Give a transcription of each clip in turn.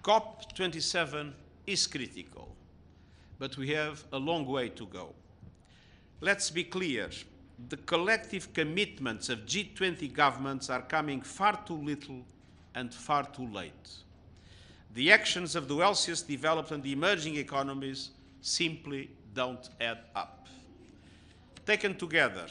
COP27 is critical, but we have a long way to go. Let's be clear, the collective commitments of G20 governments are coming far too little and far too late. The actions of the wealthiest developed and emerging economies simply don't add up. Taken together,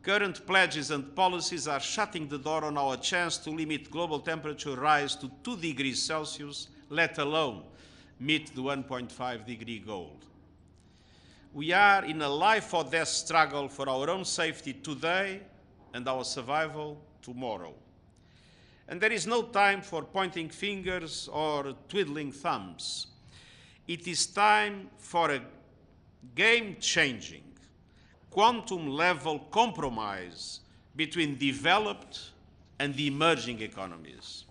current pledges and policies are shutting the door on our chance to limit global temperature rise to 2 degrees Celsius, let alone meet the 1.5 degree goal. We are in a life or death struggle for our own safety today and our survival tomorrow. And there is no time for pointing fingers or twiddling thumbs. It is time for a game-changing, quantum-level compromise between developed and emerging economies.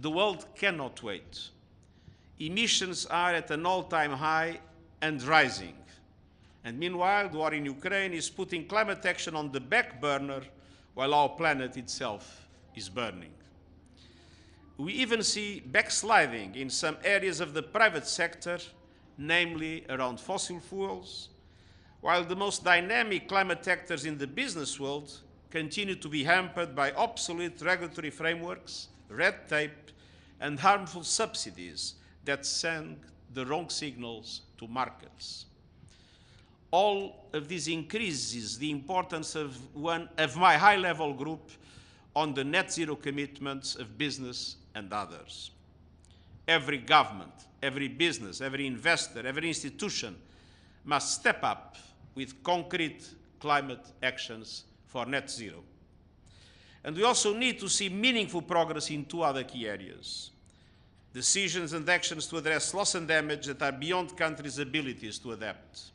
The world cannot wait. Emissions are at an all-time high and rising. And meanwhile, the war in Ukraine is putting climate action on the back burner while our planet itself is burning. We even see backsliding in some areas of the private sector, namely around fossil fuels, while the most dynamic climate actors in the business world continue to be hampered by obsolete regulatory frameworks, red tape, and harmful subsidies that send the wrong signals to markets. All of this increases the importance of my high-level group on the net zero commitments of business and others. Every government, every business, every investor, every institution must step up with concrete climate actions for net zero. And we also need to see meaningful progress in 2 other key areas: decisions and actions to address loss and damage that are beyond countries' abilities to adapt,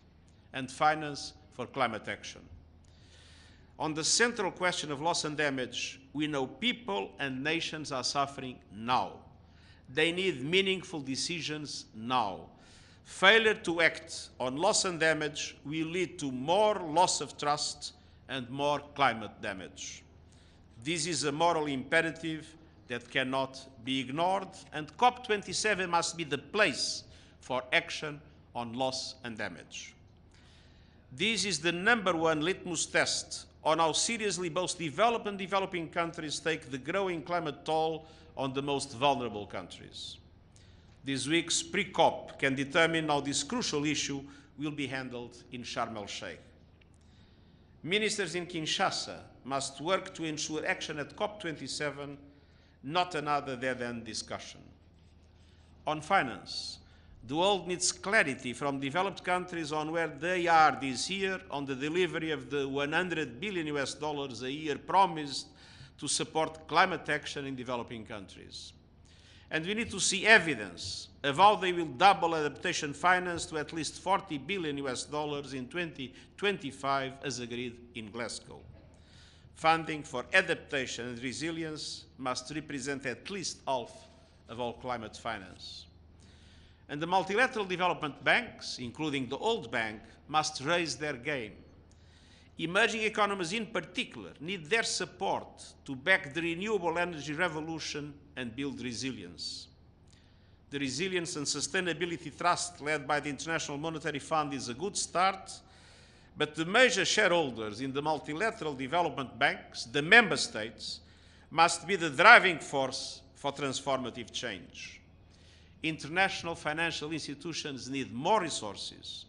and finance for climate action. On the central question of loss and damage, we know people and nations are suffering now. They need meaningful decisions now. Failure to act on loss and damage will lead to more loss of trust and more climate damage. This is a moral imperative that cannot be ignored, and COP27 must be the place for action on loss and damage. This is the #1 litmus test on how seriously both developed and developing countries take the growing climate toll on the most vulnerable countries. This week's pre-COP can determine how this crucial issue will be handled in Sharm el-Sheikh. Ministers in Kinshasa must work to ensure action at COP27, not another dead-end discussion. On finance, the world needs clarity from developed countries on where they are this year on the delivery of the $100 billion a year promised to support climate action in developing countries. And we need to see evidence of how they will double adaptation finance to at least $40 billion in 2025 as agreed in Glasgow. Funding for adaptation and resilience must represent at least half of all climate finance. And the multilateral development banks, including the World Bank, must raise their game. Emerging economies in particular need their support to back the renewable energy revolution and build resilience. The Resilience and Sustainability Trust led by the International Monetary Fund is a good start, but the major shareholders in the multilateral development banks, the member states, must be the driving force for transformative change. International financial institutions need more resources.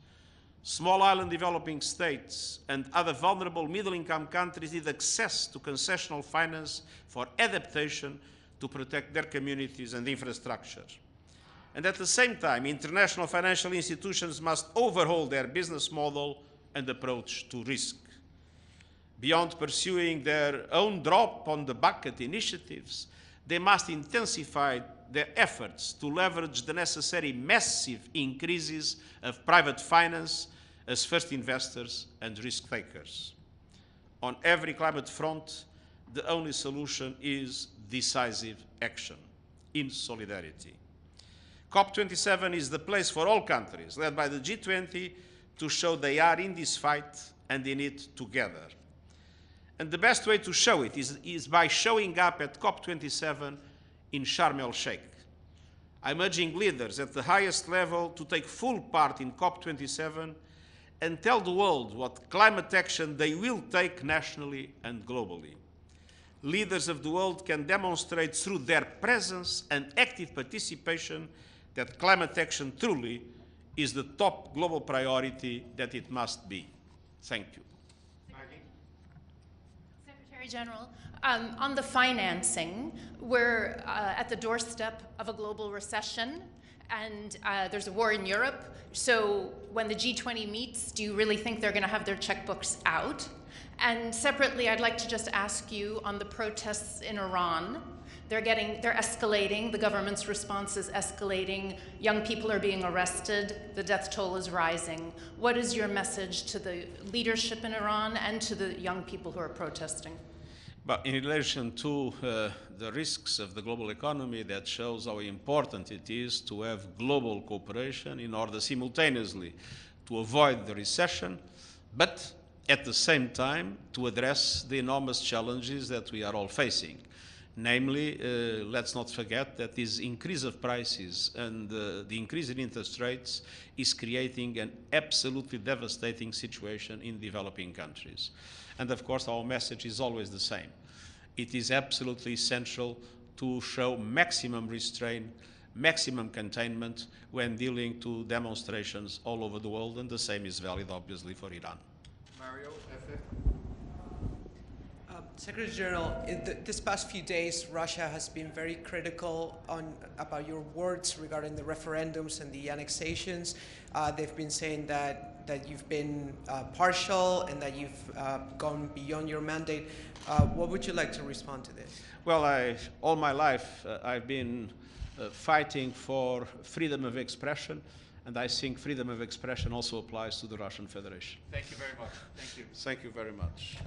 Small island developing states and other vulnerable middle-income countries need access to concessional finance for adaptation to protect their communities and infrastructure. And at the same time, international financial institutions must overhaul their business model and approach to risk. Beyond pursuing their own drop-on-the-bucket initiatives, they must intensify their efforts to leverage the necessary massive increases of private finance as first investors and risk takers. On every climate front, the only solution is decisive action in solidarity. COP27 is the place for all countries, led by the G20, to show they are in this fight and in it together. And the best way to show it is by showing up at COP27 in Sharm el-Sheikh. I'm urging leaders at the highest level to take full part in COP27 and tell the world what climate action they will take nationally and globally. Leaders of the world can demonstrate through their presence and active participation that climate action truly is the top global priority that it must be. Thank you. Secretary General, on the financing, we're at the doorstep of a global recession, and there's a war in Europe. So when the G20 meets, do you really think they're going to have their checkbooks out? And separately, I'd like to just ask you on the protests in Iran. They're escalating. The government's response is escalating. Young people are being arrested. The death toll is rising. What is your message to the leadership in Iran and to the young people who are protesting? But in relation to the risks of the global economy, that shows how important it is to have global cooperation in order simultaneously to avoid the recession, but at the same time to address the enormous challenges that we are all facing. Namely, let's not forget that this increase of prices and the increase in interest rates is creating an absolutely devastating situation in developing countries. And of course, our message is always the same. It is absolutely essential to show maximum restraint, maximum containment when dealing to demonstrations all over the world, and the same is valid, obviously, for Iran. Mario, Secretary General, this past few days, Russia has been very critical about your words regarding the referendums and the annexations. They've been saying that you've been partial and that you've gone beyond your mandate. What would you like to respond to this? Well, all my life I've been fighting for freedom of expression, and I think freedom of expression also applies to the Russian Federation. thank you very much. Thank you. Thank you very much.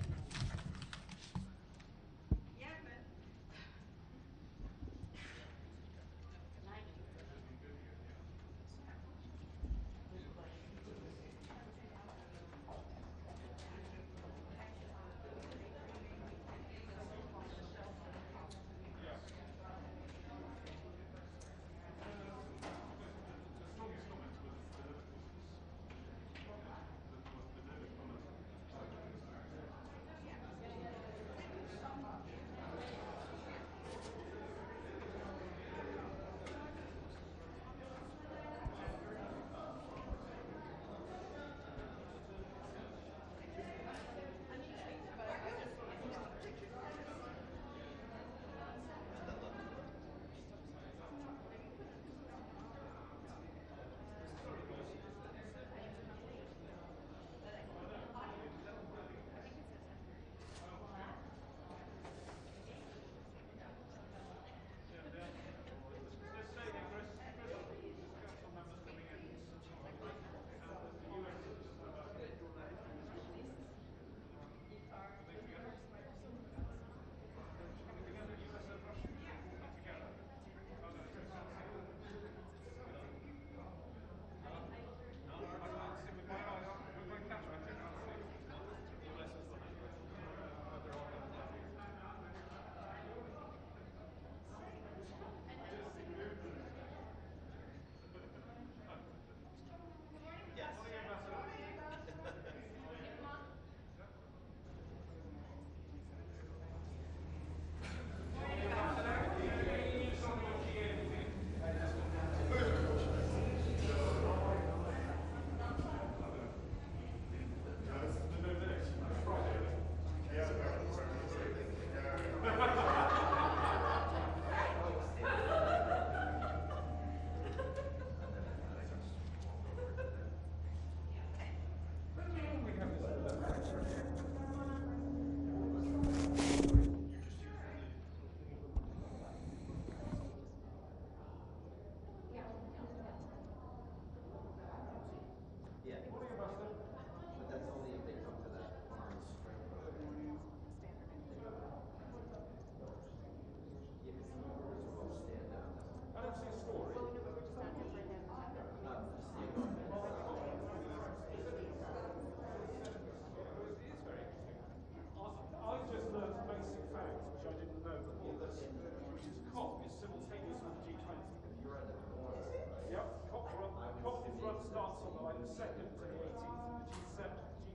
22nd to the 18th,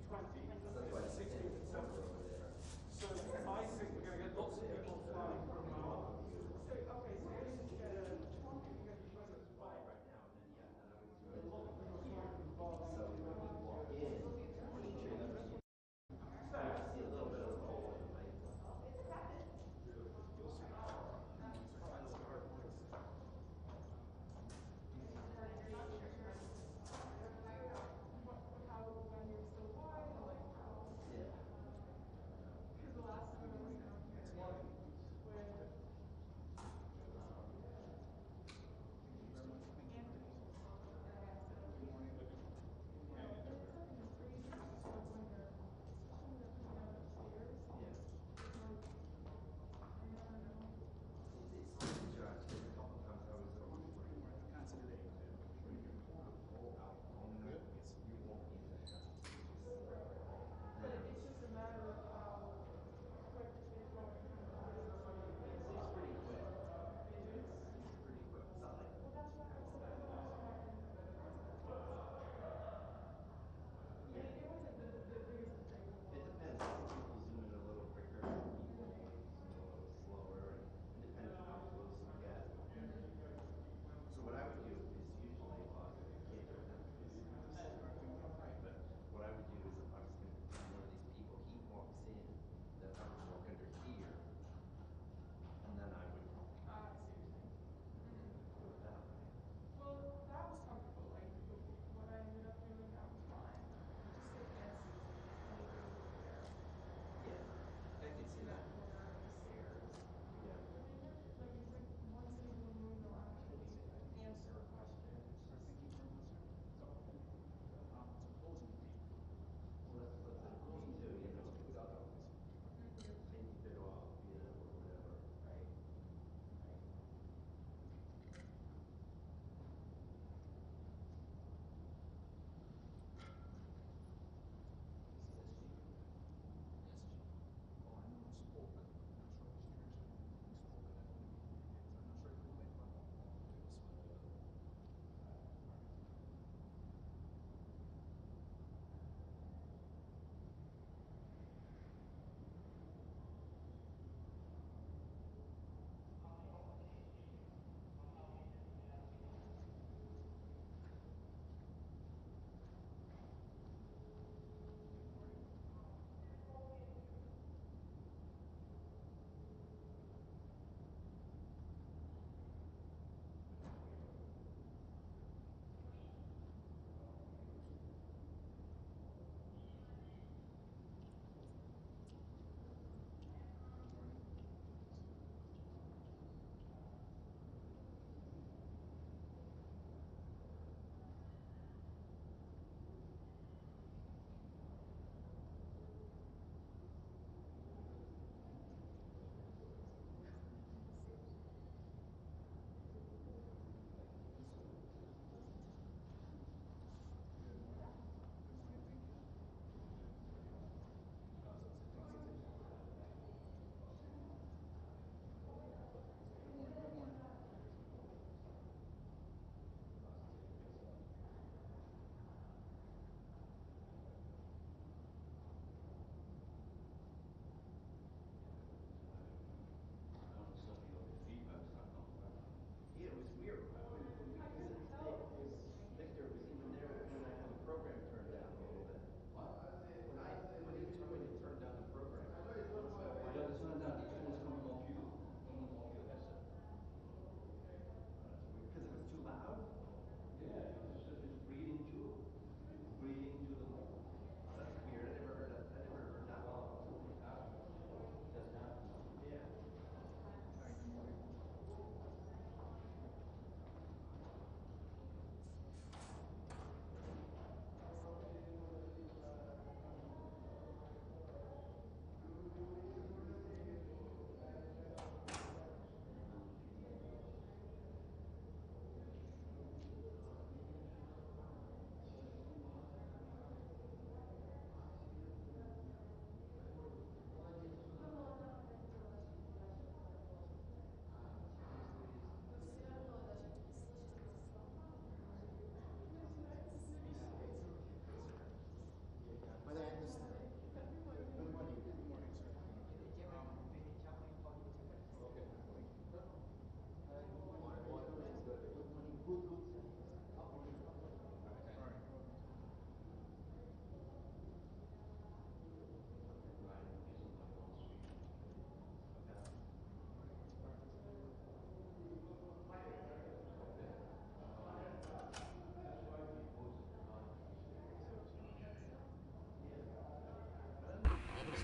G20 is the 16th and 17th. So I think we're going to get lots of people flying from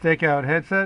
Stakeout headset.